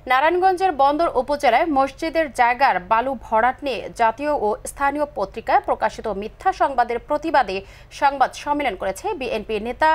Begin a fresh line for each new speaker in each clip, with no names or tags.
নারায়ণগঞ্জের বন্দর উপজেলায় মসজিদের জায়গার বালু ভরাট নিয়ে জাতীয় ও স্থানীয় পত্রিকায় প্রকাশিত মিথ্যা সংবাদের প্রতিবাদে সংবাদ সম্মেলন করেছে বিএনপি নেতা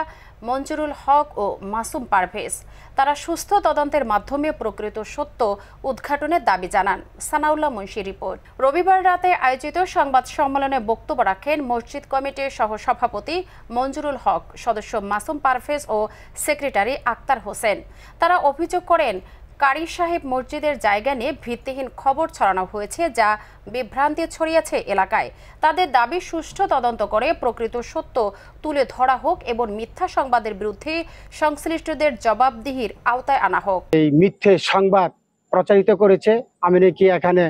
মঞ্জুরুল হক ও মাসুম পারভেজ। তারা সুস্থ তদন্তের মাধ্যমে প্রকৃত সত্য উদ্ঘাটনের দাবি জানান। সানাউল্লাহ মুন্সির রিপোর্ট। রবিবার রাতে আয়োজিত সংবাদ সম্মেলনে বক্তব্য রাখেন মসজিদ কমিটির সহসভাপতি মঞ্জুরুল হক, সদস্য মাসুম পারভেজ ও সেক্রেটারি আক্তার হোসেন। তারা অভিযোগ করেন, কারি সাহেব মসজিদের জায়গা নিয়ে ভিত্তিহীন খবর ছড়ানো হয়েছে, যা বিভ্রান্তি ছড়িয়েছে এলাকায়। তাদের দাবি সুষ্ঠু তদন্ত করে প্রকৃত সত্য তুলে ধরা হোক এবং মিথ্যা সংবাদের বিরুদ্ধে সংশ্লিষ্টদের জবাবদিহির আওতায় আনা হোক।
এই মিথ্যে সংবাদ প্রচারিত করেছে আমি নাকি এখানে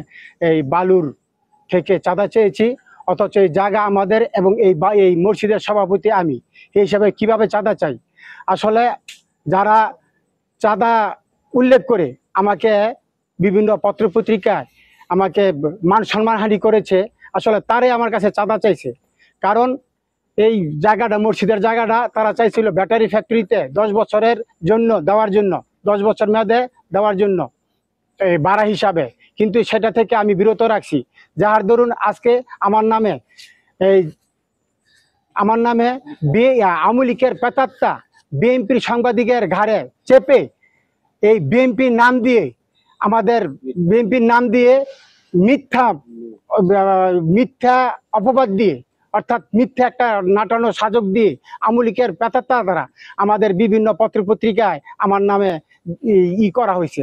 এই বালুর থেকে চাঁদা চেয়েছি, অথচ এই জায়গা আমাদের এবং এই মসজিদের সভাপতি আমি, এই হিসাবে কিভাবে চাঁদা চাই। আসলে যারা চাঁদা উল্লেখ করে আমাকে বিভিন্ন পত্রপত্রিকায় আমাকে মান সম্মানহানি করেছে, আসলে তারাই আমার কাছে চাঁদা চাইছে। কারণ এই জায়গাটা, মসজিদের জায়গাটা তারা চাইছিল ব্যাটারি ফ্যাক্টরিতে 10 বছরের জন্য দেওয়ার জন্য, 10 বছর মেয়াদে দেওয়ার জন্য এই ভাড়া হিসাবে, কিন্তু সেটা থেকে আমি বিরত রাখছি। যার দরুন আজকে আমার নামে আওয়ামী লীগের পেতাত্তা বিএনপির সাংবাদিকের ঘাড়ে চেপে এই বিএনপির নাম দিয়ে, আমাদের বিএনপির নাম দিয়ে মিথ্যা অপবাদ দিয়ে, অর্থাৎ মিথ্যা একটা নাটানো সাজক দিয়ে আওয়ামী লীগের পেতাত্তা দ্বারা আমাদের বিভিন্ন পত্রপত্রিকায় আমার নামে করা হয়েছে।